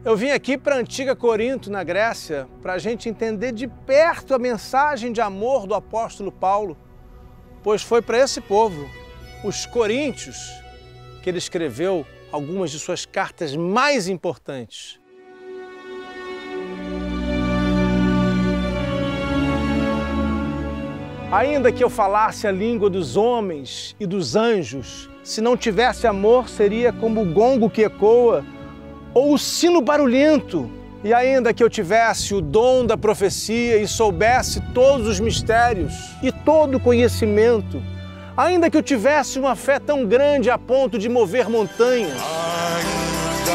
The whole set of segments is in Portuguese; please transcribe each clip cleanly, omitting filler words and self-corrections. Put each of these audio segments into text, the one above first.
Eu vim aqui para a antiga Corinto, na Grécia, para a gente entender de perto a mensagem de amor do apóstolo Paulo, pois foi para esse povo, os coríntios, que ele escreveu algumas de suas cartas mais importantes. Ainda que eu falasse a língua dos homens e dos anjos, se não tivesse amor, seria como o gongo que ecoa ou o sino barulhento. E ainda que eu tivesse o dom da profecia e soubesse todos os mistérios e todo o conhecimento, ainda que eu tivesse uma fé tão grande a ponto de mover montanhas, ainda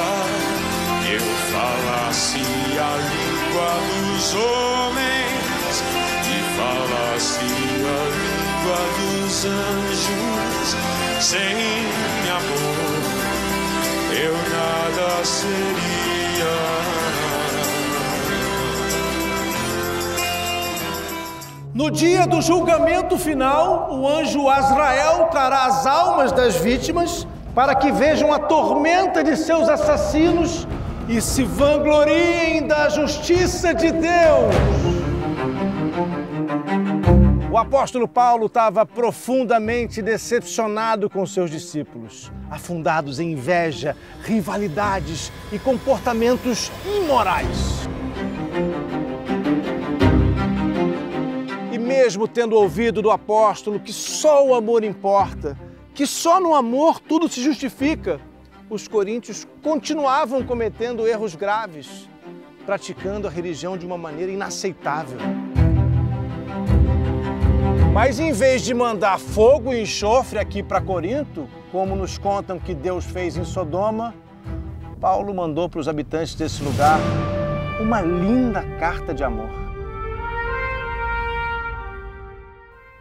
que eu falasse a língua dos homens e falasse a língua dos anjos, sem amor eu nada seria. No dia do julgamento final, o anjo Azrael trará as almas das vítimas para que vejam a tormenta de seus assassinos e se vangloriem da justiça de Deus. O apóstolo Paulo estava profundamente decepcionado com seus discípulos, afundados em inveja, rivalidades e comportamentos imorais. E mesmo tendo ouvido do apóstolo que só o amor importa, que só no amor tudo se justifica, os coríntios continuavam cometendo erros graves, praticando a religião de uma maneira inaceitável. Mas em vez de mandar fogo e enxofre aqui para Corinto, como nos contam que Deus fez em Sodoma, Paulo mandou para os habitantes desse lugar uma linda carta de amor.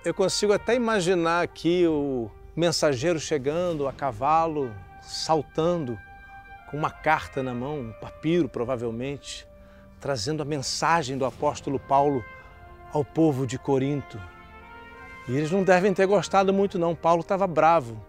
Eu consigo até imaginar aqui o mensageiro chegando a cavalo, saltando, com uma carta na mão, um papiro provavelmente, trazendo a mensagem do apóstolo Paulo ao povo de Corinto. E eles não devem ter gostado muito não, Paulo estava bravo.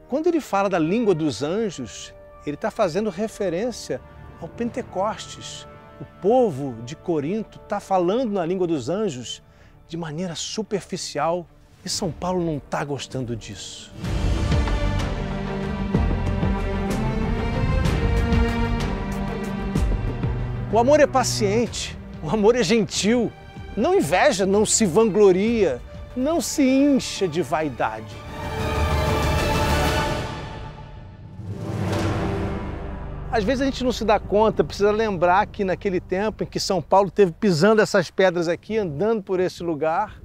Quando ele fala da língua dos anjos, ele está fazendo referência ao Pentecostes. O povo de Corinto está falando na língua dos anjos de maneira superficial e São Paulo não está gostando disso. O amor é paciente, o amor é gentil, não inveja, não se vangloria, não se incha de vaidade. Às vezes a gente não se dá conta, precisa lembrar que naquele tempo em que São Paulo esteve pisando essas pedras aqui, andando por esse lugar,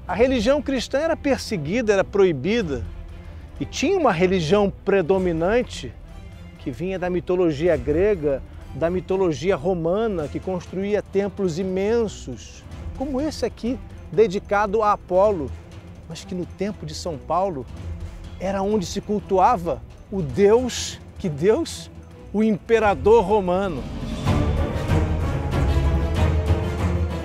a religião cristã era perseguida, era proibida. E tinha uma religião predominante que vinha da mitologia grega, da mitologia romana, que construía templos imensos, como esse aqui, dedicado a Apolo, mas que no tempo de São Paulo era onde se cultuava o Deus, que Deus? O imperador romano.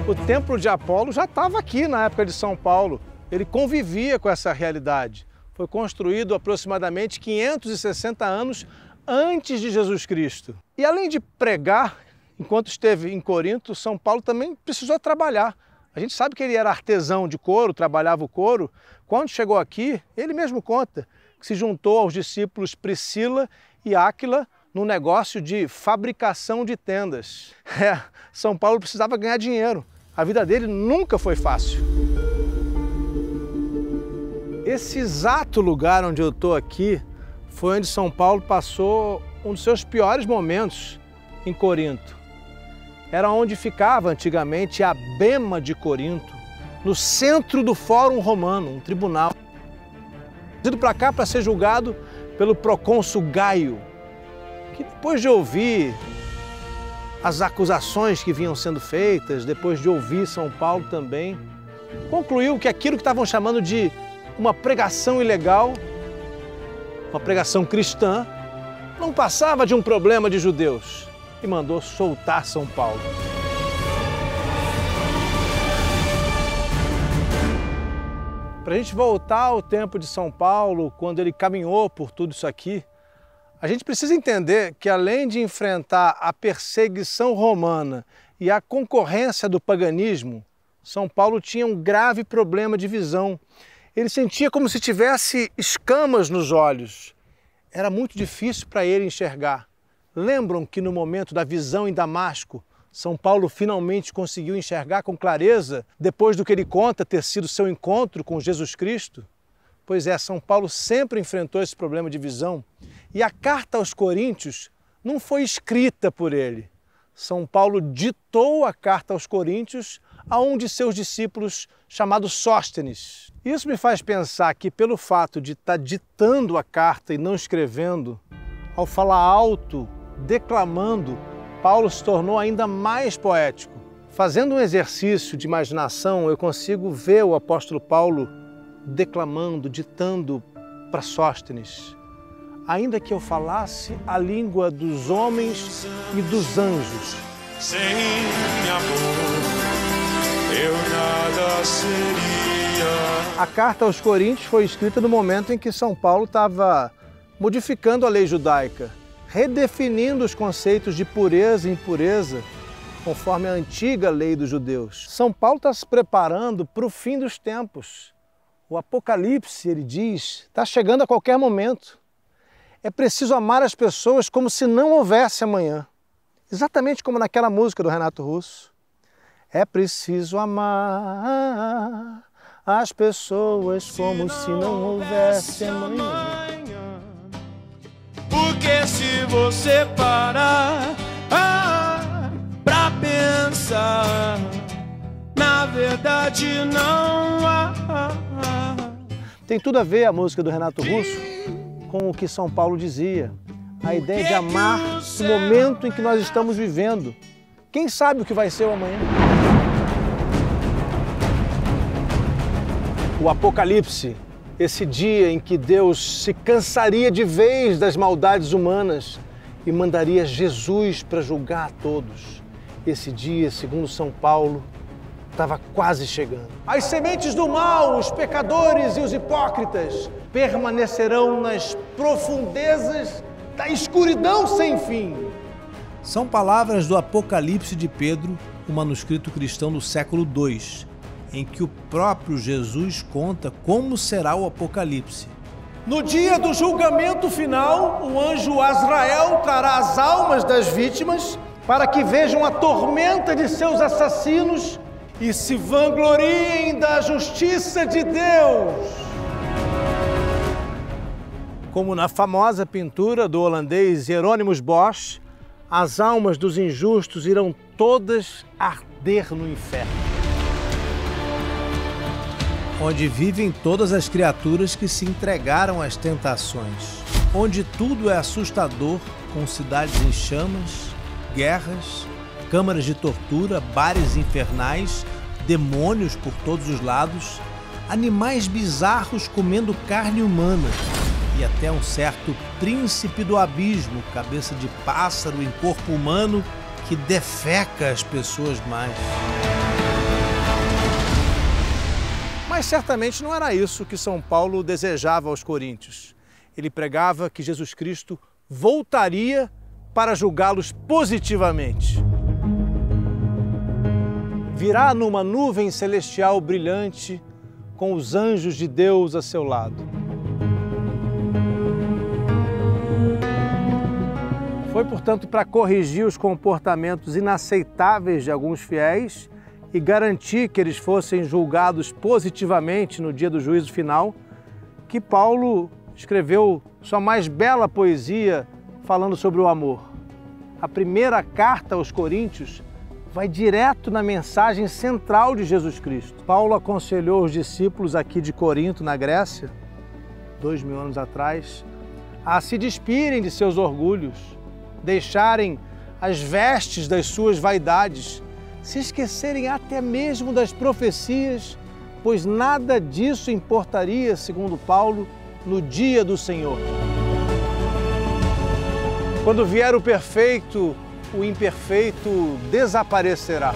O templo de Apolo já estava aqui na época de São Paulo, ele convivia com essa realidade. Foi construído aproximadamente 560 anos antes de Jesus Cristo. E além de pregar, enquanto esteve em Corinto, São Paulo também precisou trabalhar. A gente sabe que ele era artesão de couro, trabalhava o couro. Quando chegou aqui, ele mesmo conta que se juntou aos discípulos Priscila e Áquila no negócio de fabricação de tendas. São Paulo precisava ganhar dinheiro. A vida dele nunca foi fácil. Esse exato lugar onde eu estou aqui foi onde São Paulo passou um dos seus piores momentos em Corinto. Era onde ficava antigamente a Bema de Corinto, no centro do Fórum Romano, um tribunal. Ido para cá para ser julgado pelo procônsul Gaio, que depois de ouvir as acusações que vinham sendo feitas, depois de ouvir São Paulo também, concluiu que aquilo que estavam chamando de uma pregação ilegal, uma pregação cristã, não passava de um problema de judeus e mandou soltar São Paulo. Para a gente voltar ao tempo de São Paulo, quando ele caminhou por tudo isso aqui, A gente precisa entender que, além de enfrentar a perseguição romana e a concorrência do paganismo, São Paulo tinha um grave problema de visão. Ele sentia como se tivesse escamas nos olhos. Era muito difícil para ele enxergar. Lembram que no momento da visão em Damasco, São Paulo finalmente conseguiu enxergar com clareza, depois do que ele conta ter sido seu encontro com Jesus Cristo? Pois é, São Paulo sempre enfrentou esse problema de visão. E a carta aos Coríntios não foi escrita por ele. São Paulo ditou a carta aos Coríntios a um de seus discípulos chamado Sóstenes. Isso me faz pensar que, pelo fato de estar ditando a carta e não escrevendo, ao falar alto, declamando, Paulo se tornou ainda mais poético. Fazendo um exercício de imaginação, eu consigo ver o apóstolo Paulo declamando, ditando para Sóstenes: ainda que eu falasse a língua dos homens e dos anjos, sem amor eu nada seria. A carta aos Coríntios foi escrita no momento em que São Paulo estava modificando a lei judaica, redefinindo os conceitos de pureza e impureza, conforme a antiga lei dos judeus. São Paulo está se preparando para o fim dos tempos. O Apocalipse, ele diz, está chegando a qualquer momento. É preciso amar as pessoas como se não houvesse amanhã. Exatamente como naquela música do Renato Russo. É preciso amar as pessoas como se não houvesse amanhã. Porque se você parar pra pensar, na verdade não há. Tem tudo a ver a música do Renato Russo com o que São Paulo dizia. A ideia de amar o momento em que nós estamos vivendo. Quem sabe o que vai ser o amanhã? O Apocalipse, esse dia em que Deus se cansaria de vez das maldades humanas e mandaria Jesus para julgar a todos. Esse dia, segundo São Paulo, estava quase chegando. As sementes do mal, os pecadores e os hipócritas permanecerão nas profundezas da escuridão sem fim. São palavras do Apocalipse de Pedro, o manuscrito cristão do século II, em que o próprio Jesus conta como será o Apocalipse. No dia do julgamento final, o anjo Azrael trará as almas das vítimas para que vejam a tormenta de seus assassinos e se vangloriem da justiça de Deus. Como na famosa pintura do holandês Hieronymus Bosch, as almas dos injustos irão todas arder no inferno, onde vivem todas as criaturas que se entregaram às tentações, onde tudo é assustador, com cidades em chamas, guerras, câmaras de tortura, bares infernais, demônios por todos os lados, animais bizarros comendo carne humana e até um certo príncipe do abismo, cabeça de pássaro em corpo humano, que defeca as pessoas mais. Mas certamente não era isso que São Paulo desejava aos coríntios. Ele pregava que Jesus Cristo voltaria para julgá-los positivamente. Virá numa nuvem celestial brilhante, com os anjos de Deus a seu lado. Foi, portanto, para corrigir os comportamentos inaceitáveis de alguns fiéis e garantir que eles fossem julgados positivamente no dia do juízo final, que Paulo escreveu sua mais bela poesia falando sobre o amor. A primeira carta aos Coríntios vai direto na mensagem central de Jesus Cristo. Paulo aconselhou os discípulos aqui de Corinto, na Grécia, 2000 anos atrás, a se despirem de seus orgulhos, deixarem as vestes das suas vaidades, se esquecerem até mesmo das profecias, pois nada disso importaria, segundo Paulo, no dia do Senhor. Quando vier o perfeito, o imperfeito desaparecerá.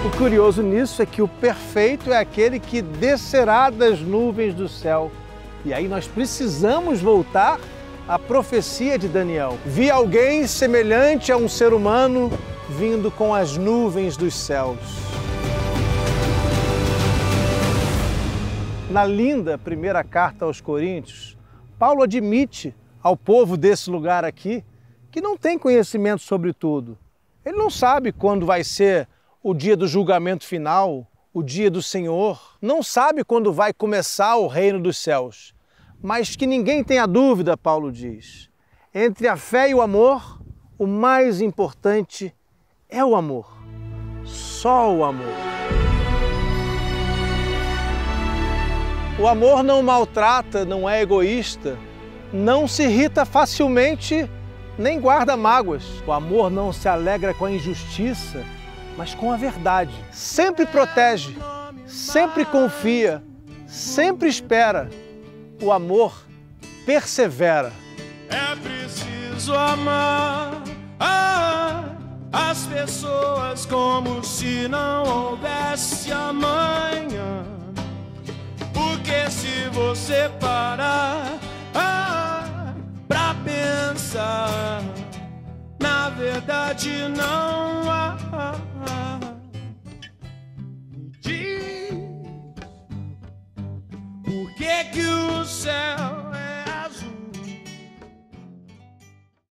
O curioso nisso é que o perfeito é aquele que descerá das nuvens do céu E aí nós precisamos voltar à profecia de Daniel. Vi alguém semelhante a um ser humano vindo com as nuvens dos céus. Na linda primeira carta aos Coríntios, Paulo admite ao povo desse lugar aqui que não tem conhecimento sobre tudo. Ele não sabe quando vai ser o dia do julgamento final, o dia do Senhor, não sabe quando vai começar o reino dos céus. Mas que ninguém tenha dúvida, Paulo diz, entre a fé e o amor, o mais importante é o amor. Só o amor. O amor não maltrata, não é egoísta, não se irrita facilmente, nem guarda mágoas. O amor não se alegra com a injustiça, mas com a verdade. Sempre protege, sempre confia, sempre espera. O amor persevera. É preciso amar as pessoas como se não houvesse amanhã. Porque se você parar pra pensar, na verdade não